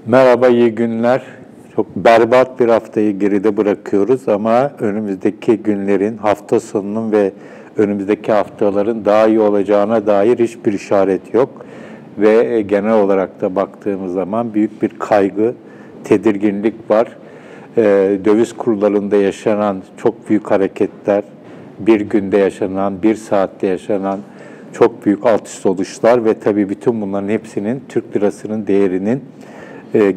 Merhaba, iyi günler. Çok berbat bir haftayı geride bırakıyoruz ama önümüzdeki günlerin, hafta sonunun ve önümüzdeki haftaların daha iyi olacağına dair hiçbir işaret yok. Ve genel olarak da baktığımız zaman büyük bir kaygı, tedirginlik var. Döviz kurlarında yaşanan çok büyük hareketler, bir günde yaşanan, bir saatte yaşanan çok büyük alt üst oluşlar ve tabii bütün bunların hepsinin Türk lirasının değerinin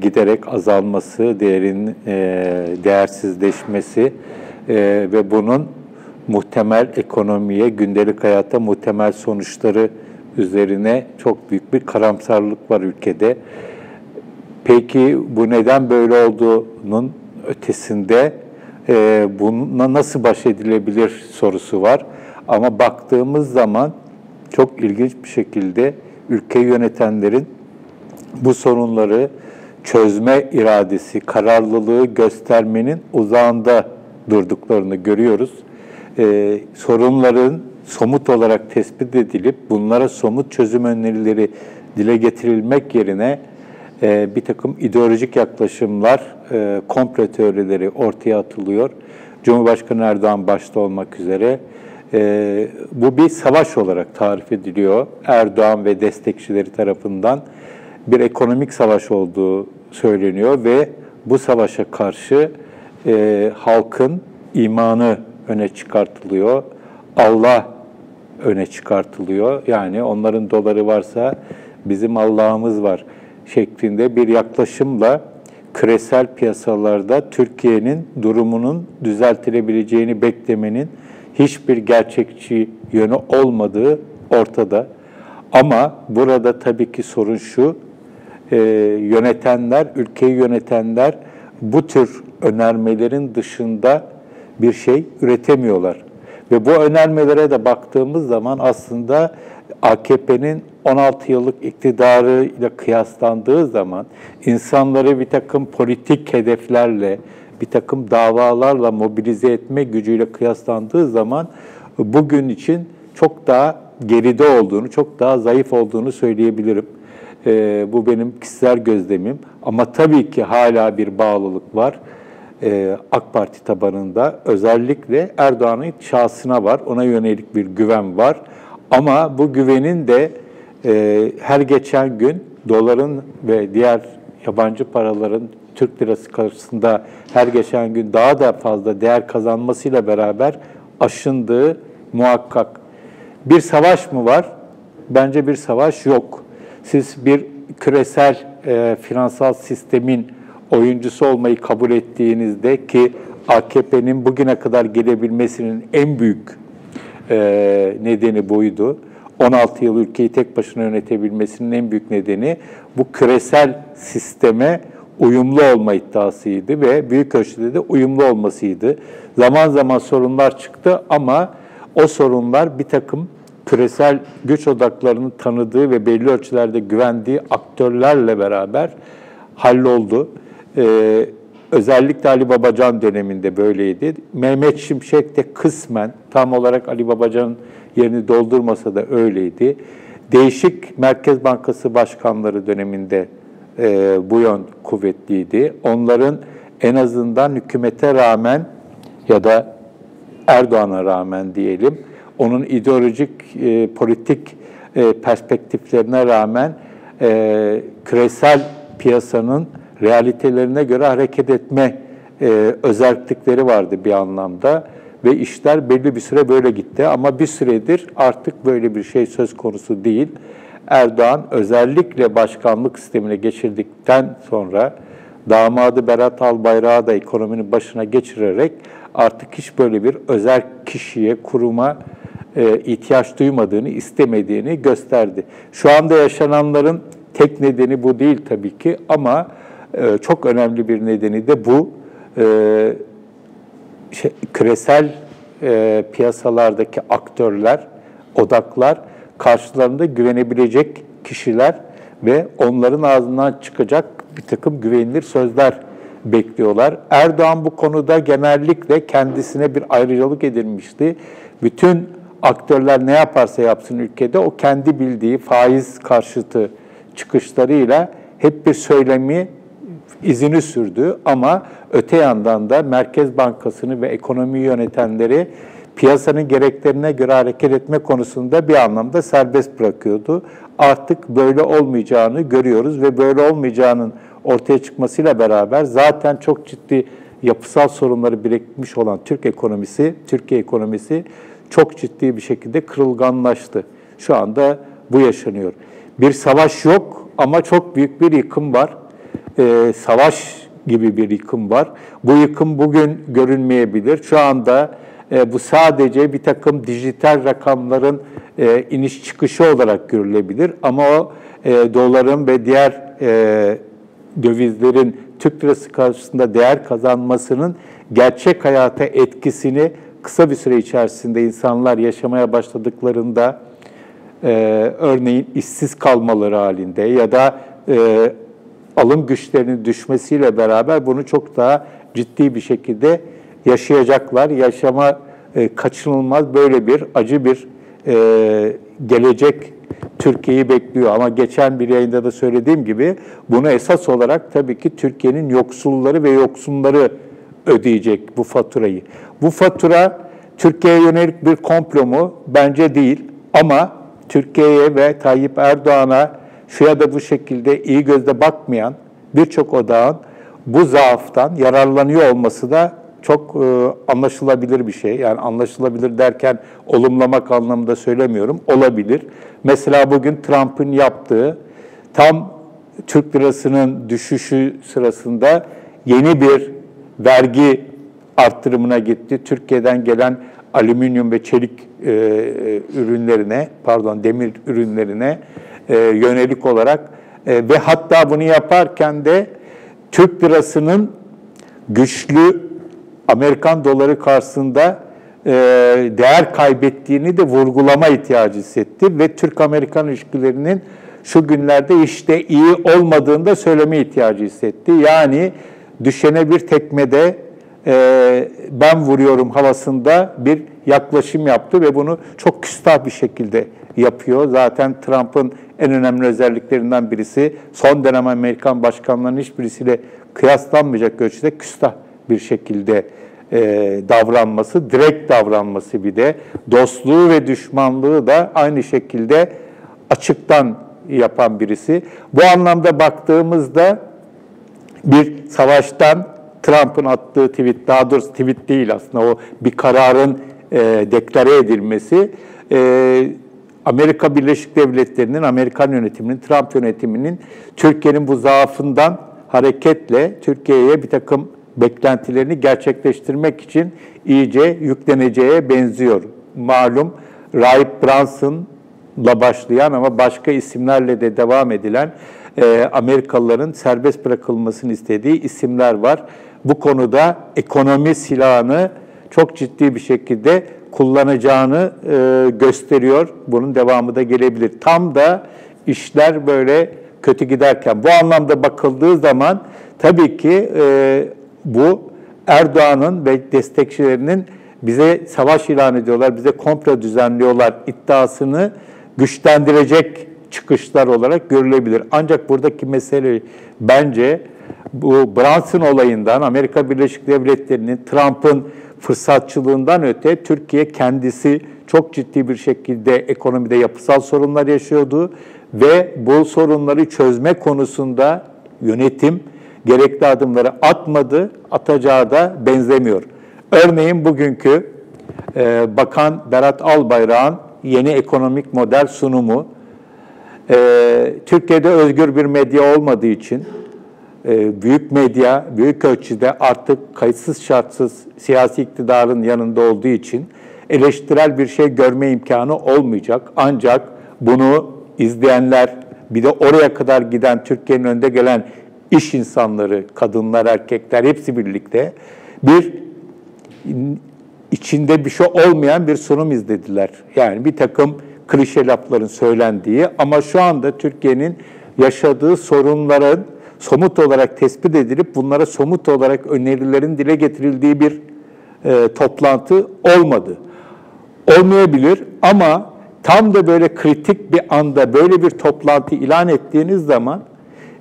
giderek azalması, değerinin değersizleşmesi ve bunun muhtemel ekonomiye, gündelik hayata muhtemel sonuçları üzerine çok büyük bir karamsarlık var ülkede. Peki bu neden böyle olduğunun ötesinde bununla nasıl baş edilebilir sorusu var. Ama baktığımız zaman çok ilginç bir şekilde ülkeyi yönetenlerin bu sorunları çözme iradesi, kararlılığı göstermenin uzağında durduklarını görüyoruz. Sorunların somut olarak tespit edilip bunlara somut çözüm önerileri dile getirilmek yerine bir takım ideolojik yaklaşımlar, komplo teorileri ortaya atılıyor. Cumhurbaşkanı Erdoğan başta olmak üzere bu bir savaş olarak tarif ediliyor. Erdoğan ve destekçileri tarafından bir ekonomik savaş olduğu söyleniyor ve bu savaşa karşı halkın imanı öne çıkartılıyor. Allah öne çıkartılıyor. Yani onların doları varsa bizim Allah'ımız var şeklinde bir yaklaşımla küresel piyasalarda Türkiye'nin durumunun düzeltilebileceğini beklemenin hiçbir gerçekçi yönü olmadığı ortada. Ama burada tabii ki sorun şu, yönetenler, ülkeyi yönetenler bu tür önermelerin dışında bir şey üretemiyorlar. Ve bu önermelere de baktığımız zaman aslında AKP'nin 16 yıllık iktidarıyla kıyaslandığı zaman insanları bir takım politik hedeflerle, bir takım davalarla mobilize etme gücüyle kıyaslandığı zaman bugün için çok daha geride olduğunu, çok daha zayıf olduğunu söyleyebilirim. Bu benim kişisel gözlemim. Ama tabii ki hala bir bağlılık var. AK Parti tabanında özellikle Erdoğan'ın şahsına var. Ona yönelik bir güven var. Ama bu güvenin de her geçen gün doların ve diğer yabancı paraların Türk lirası karşısında her geçen gün daha da fazla değer kazanmasıyla beraber aşındığı muhakkak. Bir savaş mı var? Bence bir savaş yok. Siz bir küresel finansal sistemin oyuncusu olmayı kabul ettiğinizde ki AKP'nin bugüne kadar gelebilmesinin en büyük nedeni buydu. 16 yıl ülkeyi tek başına yönetebilmesinin en büyük nedeni bu küresel sisteme uyumlu olma iddiasıydı ve büyük ölçüde de uyumlu olmasıydı. Zaman zaman sorunlar çıktı ama o sorunlar bir takım küresel güç odaklarının tanıdığı ve belli ölçülerde güvendiği aktörlerle beraber halloldu. Özellikle Ali Babacan döneminde böyleydi. Mehmet Şimşek de kısmen, tam olarak Ali Babacan'ın yerini doldurmasa da öyleydi. Değişik Merkez Bankası başkanları döneminde bu yön kuvvetliydi. Onların en azından hükümete rağmen ya da Erdoğan'a rağmen diyelim, onun ideolojik, politik perspektiflerine rağmen küresel piyasanın realitelerine göre hareket etme özellikleri vardı bir anlamda ve işler belli bir süre böyle gitti ama bir süredir artık böyle bir şey söz konusu değil. Erdoğan özellikle başkanlık sistemine geçirdikten sonra damadı Berat Albayrak'ı da ekonominin başına geçirerek artık hiç böyle bir özel kişiye, kuruma ihtiyaç duymadığını, istemediğini gösterdi. Şu anda yaşananların tek nedeni bu değil tabii ki ama çok önemli bir nedeni de bu. Küresel piyasalardaki aktörler, odaklar karşılarında güvenebilecek kişiler ve onların ağzından çıkacak bir takım güvenilir sözler bekliyorlar. Erdoğan bu konuda genellikle kendisine bir ayrıcalık edilmişti. Bütün aktörler ne yaparsa yapsın ülkede o kendi bildiği faiz karşıtı çıkışlarıyla hep bir söylemi izini sürdü ama öte yandan da Merkez Bankası'nı ve ekonomiyi yönetenleri piyasanın gereklerine göre hareket etme konusunda bir anlamda serbest bırakıyordu. Artık böyle olmayacağını görüyoruz ve böyle olmayacağının ortaya çıkmasıyla beraber zaten çok ciddi yapısal sorunları birikmiş olan Türkiye ekonomisi çok ciddi bir şekilde kırılganlaştı. Şu anda bu yaşanıyor. Bir savaş yok ama çok büyük bir yıkım var. Savaş gibi bir yıkım var. Bu yıkım bugün görünmeyebilir. Şu anda bu sadece bir takım dijital rakamların iniş çıkışı olarak görülebilir. Ama o doların ve diğer dövizlerin Türk lirası karşısında değer kazanmasının gerçek hayata etkisini kısa bir süre içerisinde insanlar yaşamaya başladıklarında örneğin işsiz kalmaları halinde ya da alım güçlerinin düşmesiyle beraber bunu çok daha ciddi bir şekilde yaşayacaklar. Yaşama kaçınılmaz böyle bir acı bir gelecek Türkiye'yi bekliyor. Ama geçen bir yayında da söylediğim gibi bunu esas olarak tabii ki Türkiye'nin yoksulları ve yoksunları ödeyecek bu faturayı. Bu fatura Türkiye'ye yönelik bir komplo mu? Bence değil. Ama Türkiye'ye ve Tayyip Erdoğan'a şu ya da bu şekilde iyi gözle bakmayan birçok odağın bu zaaftan yararlanıyor olması da çok anlaşılabilir bir şey. Yani anlaşılabilir derken olumlamak anlamında söylemiyorum. Olabilir. Mesela bugün Trump'ın yaptığı tam Türk lirasının düşüşü sırasında yeni bir vergi arttırımına gitti. Türkiye'den gelen alüminyum ve çelik demir ürünlerine yönelik olarak ve hatta bunu yaparken de Türk lirasının güçlü Amerikan doları karşısında değer kaybettiğini de vurgulama ihtiyacı hissetti ve Türk-Amerikan ilişkilerinin şu günlerde işte iyi olmadığını da söyleme ihtiyacı hissetti. Yani düşene bir tekmede ben vuruyorum havasında bir yaklaşım yaptı ve bunu çok küstah bir şekilde yapıyor. Zaten Trump'ın en önemli özelliklerinden birisi son dönem Amerikan başkanlarının hiçbirisiyle kıyaslanmayacak ölçüde küstah bir şekilde davranması, direkt davranması bir de dostluğu ve düşmanlığı da aynı şekilde açıktan yapan birisi. Bu anlamda baktığımızda bir savaştan Trump'ın attığı tweet, daha doğrusu tweet değil aslında o bir kararın deklare edilmesi, Amerika Birleşik Devletleri'nin, Amerikan yönetiminin, Trump yönetiminin Türkiye'nin bu zaafından hareketle Türkiye'ye bir takım beklentilerini gerçekleştirmek için iyice yükleneceğe benziyor. Malum Rahip Branson'la başlayan ama başka isimlerle de devam edilen Amerikalıların serbest bırakılmasını istediği isimler var. Bu konuda ekonomi silahını çok ciddi bir şekilde kullanacağını gösteriyor. Bunun devamı da gelebilir. Tam da işler böyle kötü giderken bu anlamda bakıldığı zaman tabii ki bu Erdoğan'ın ve destekçilerinin bize savaş ilan ediyorlar, bize komplo düzenliyorlar iddiasını güçlendirecek çıkışlar olarak görülebilir. Ancak buradaki mesele bence bu Brunson olayından, Amerika Birleşik Devletleri'nin, Trump'ın fırsatçılığından öte Türkiye kendisi çok ciddi bir şekilde ekonomide yapısal sorunlar yaşıyordu ve bu sorunları çözme konusunda yönetim gerekli adımları atmadı, atacağı da benzemiyor. Örneğin bugünkü Bakan Berat Albayrak'ın yeni ekonomik model sunumu, Türkiye'de özgür bir medya olmadığı için büyük medya, büyük ölçüde artık kayıtsız şartsız siyasi iktidarın yanında olduğu için eleştirel bir şey görme imkanı olmayacak. Ancak bunu izleyenler, bir de oraya kadar giden Türkiye'nin önde gelen iş insanları, kadınlar, erkekler hepsi birlikte bir içinde bir şey olmayan bir sunum izlediler. Yani bir takım klişe lafların söylendiği ama şu anda Türkiye'nin yaşadığı sorunların somut olarak tespit edilip bunlara somut olarak önerilerin dile getirildiği bir toplantı olmadı. Olmayabilir ama tam da böyle kritik bir anda böyle bir toplantı ilan ettiğiniz zaman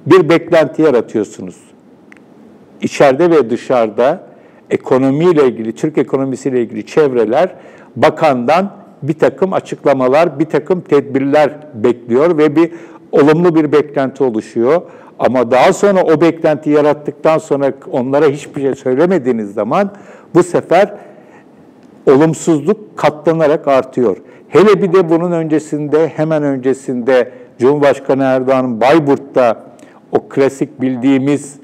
bir beklenti yaratıyorsunuz. içeride ve dışarıda ekonomiyle ilgili, Türk ekonomisiyle ilgili çevreler bakandan bir takım açıklamalar, bir takım tedbirler bekliyor ve bir olumlu bir beklenti oluşuyor. Ama daha sonra o beklenti yarattıktan sonra onlara hiçbir şey söylemediğiniz zaman bu sefer olumsuzluk katlanarak artıyor. Hele bir de bunun öncesinde, hemen öncesinde Cumhurbaşkanı Erdoğan'ın Bayburt'ta o klasik bildiğimiz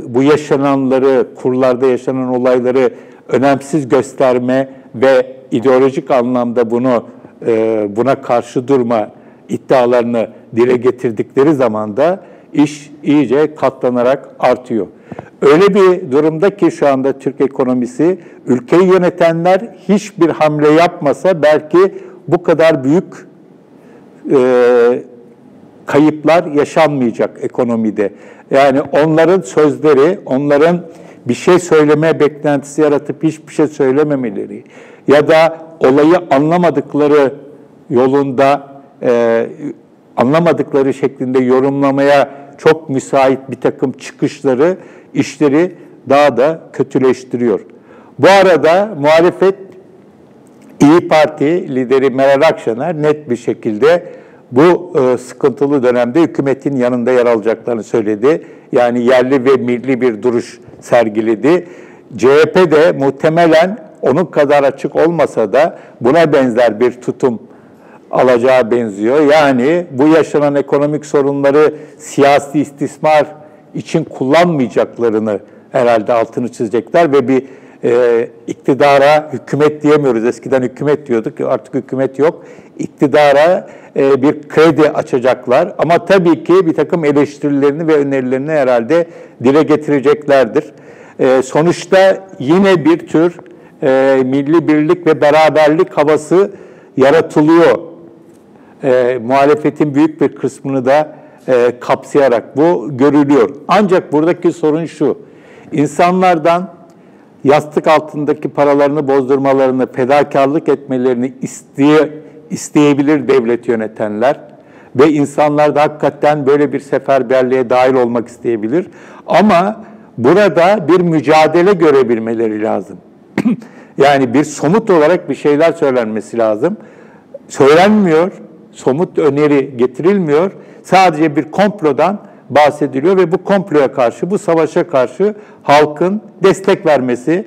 bu yaşananları, kurlarda yaşanan olayları önemsiz gösterme ve ideolojik anlamda buna karşı durma iddialarını dile getirdikleri zaman da iş iyice katlanarak artıyor. Öyle bir durumda ki şu anda Türk ekonomisi, ülkeyi yönetenler hiçbir hamle yapmasa belki bu kadar büyük kayıplar yaşanmayacak ekonomide. Yani onların sözleri, onların bir şey söyleme beklentisi yaratıp hiçbir şey söylememeleri ya da olayı anlamadıkları yolunda, anlamadıkları şeklinde yorumlamaya çok müsait bir takım çıkışları, işleri daha da kötüleştiriyor. Bu arada muhalefet, İYİ Parti lideri Meral Akşener net bir şekilde bu sıkıntılı dönemde hükümetin yanında yer alacaklarını söyledi. Yani yerli ve milli bir duruş sergiledi. CHP de muhtemelen onun kadar açık olmasa da buna benzer bir tutum alacağı benziyor. Yani bu yaşanan ekonomik sorunları siyasi istismar için kullanmayacaklarını herhalde altını çizecekler ve bir iktidara, hükümet diyemiyoruz. Eskiden hükümet diyorduk, artık hükümet yok. İktidara bir kredi açacaklar. Ama tabii ki bir takım eleştirilerini ve önerilerini herhalde dile getireceklerdir. Sonuçta yine bir tür milli birlik ve beraberlik havası yaratılıyor. Muhalefetin büyük bir kısmını da kapsayarak bu görülüyor. Ancak buradaki sorun şu, insanlardan yastık altındaki paralarını bozdurmalarını, fedakarlık etmelerini isteyebilir devlet yönetenler ve insanlar da hakikaten böyle bir seferberliğe dahil olmak isteyebilir. Ama burada bir mücadele görebilmeleri lazım. Yani bir somut olarak bir şeyler söylenmesi lazım. Söylenmiyor, somut öneri getirilmiyor. Sadece bir komplodan bahsediliyor ve bu komploya karşı, bu savaşa karşı halkın destek vermesi,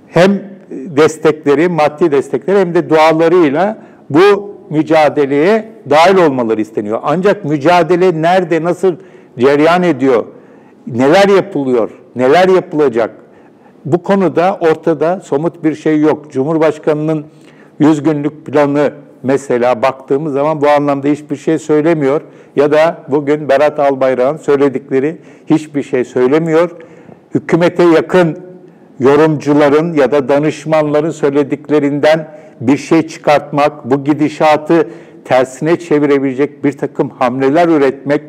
hem destekleri, maddi destekleri hem de dualarıyla bu mücadeleye dahil olmaları isteniyor. Ancak mücadele nerede, nasıl cereyan ediyor, neler yapılıyor, neler yapılacak? Bu konuda ortada somut bir şey yok. Cumhurbaşkanının 100 günlük planı mesela baktığımız zaman bu anlamda hiçbir şey söylemiyor. Ya da bugün Berat Albayrak'ın söyledikleri hiçbir şey söylemiyor. Hükümete yakın yorumcuların ya da danışmanların söylediklerinden bir şey çıkartmak, bu gidişatı tersine çevirebilecek bir takım hamleler üretmek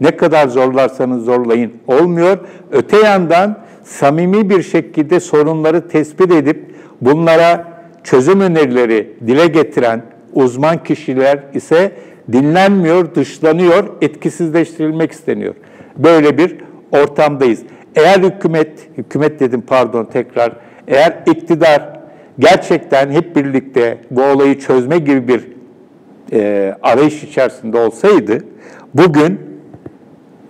ne kadar zorlarsanız zorlayın olmuyor. Öte yandan samimi bir şekilde sorunları tespit edip bunlara çözüm önerileri dile getiren uzman kişiler ise dinlenmiyor, dışlanıyor, etkisizleştirilmek isteniyor. Böyle bir ortamdayız. Eğer hükümet dedim pardon tekrar, eğer iktidar gerçekten hep birlikte bu olayı çözme gibi bir arayış içerisinde olsaydı, bugün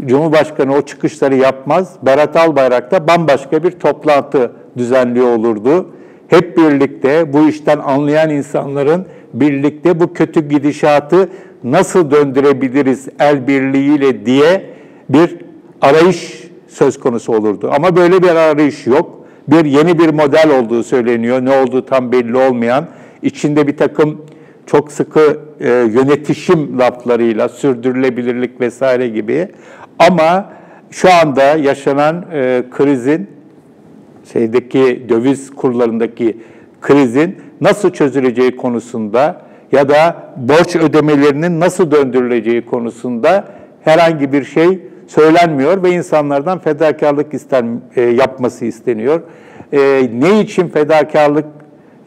Cumhurbaşkanı o çıkışları yapmaz, Berat Albayrak da bambaşka bir toplantı düzenliyor olurdu. Hep birlikte bu işten anlayan insanların birlikte bu kötü gidişatı nasıl döndürebiliriz el birliğiyle diye bir arayış söz konusu olurdu. Ama böyle bir arayış yok. Yeni bir model olduğu söyleniyor. Ne olduğu tam belli olmayan, içinde bir takım çok sıkı yönetişim laflarıyla, sürdürülebilirlik vesaire gibi. Ama şu anda yaşanan krizin, döviz kurlarındaki krizin nasıl çözüleceği konusunda ya da borç ödemelerinin nasıl döndürüleceği konusunda herhangi bir şey söylenmiyor ve insanlardan fedakarlık yapması isteniyor. Ne için fedakarlık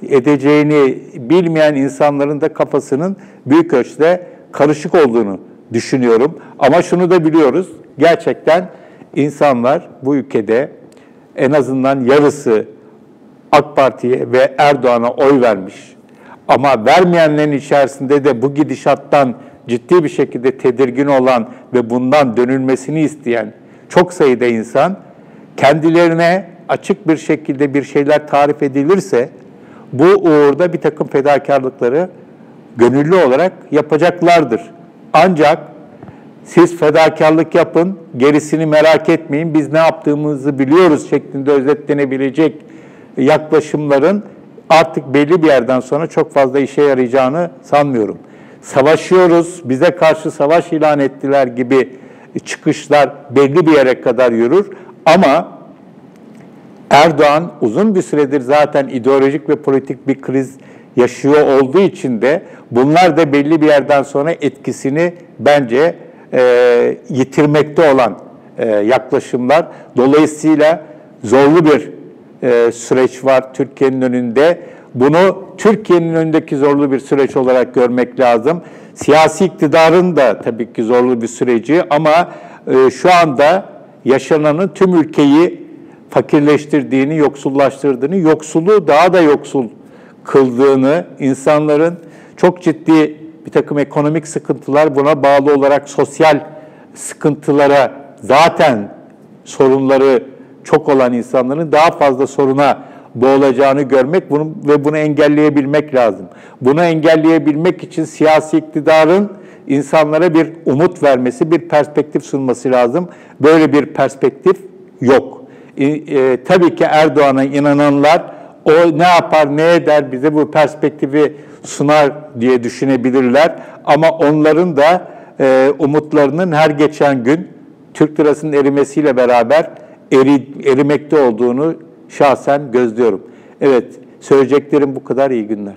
edeceğini bilmeyen insanların da kafasının büyük ölçüde karışık olduğunu düşünüyorum. Ama şunu da biliyoruz, gerçekten insanlar bu ülkede en azından yarısı AK Parti'ye ve Erdoğan'a oy vermiş. Ama vermeyenlerin içerisinde de bu gidişattan ciddi bir şekilde tedirgin olan ve bundan dönülmesini isteyen çok sayıda insan kendilerine açık bir şekilde bir şeyler tarif edilirse bu uğurda bir takım fedakarlıkları gönüllü olarak yapacaklardır. Ancak siz fedakarlık yapın, gerisini merak etmeyin, biz ne yaptığımızı biliyoruz şeklinde özetlenebilecek yaklaşımların artık belli bir yerden sonra çok fazla işe yarayacağını sanmıyorum. Savaşıyoruz, bize karşı savaş ilan ettiler gibi çıkışlar belli bir yere kadar yürür ama Erdoğan uzun bir süredir zaten ideolojik ve politik bir kriz yaşıyor olduğu için de bunlar da belli bir yerden sonra etkisini bence yitirmekte olan yaklaşımlar. Dolayısıyla zorlu bir süreç var Türkiye'nin önünde. Bunu Türkiye'nin önündeki zorlu bir süreç olarak görmek lazım. Siyasi iktidarın da tabii ki zorlu bir süreci ama şu anda yaşananın tüm ülkeyi fakirleştirdiğini, yoksullaştırdığını, yoksulu daha da yoksul kıldığını, insanların çok ciddi bir takım ekonomik sıkıntılar, buna bağlı olarak sosyal sıkıntılara, zaten sorunları çok olan insanların daha fazla soruna boğulacağını görmek ve bunu engelleyebilmek lazım. Bunu engelleyebilmek için siyasi iktidarın insanlara bir umut vermesi, bir perspektif sunması lazım. Böyle bir perspektif yok. Tabii ki Erdoğan'a inananlar o ne yapar, ne eder, bize bu perspektifi sunar diye düşünebilirler. Ama onların da umutlarının her geçen gün Türk lirasının erimesiyle beraber erimekte olduğunu şahsen gözlüyorum. Evet, söyleyeceklerim bu kadar. İyi günler.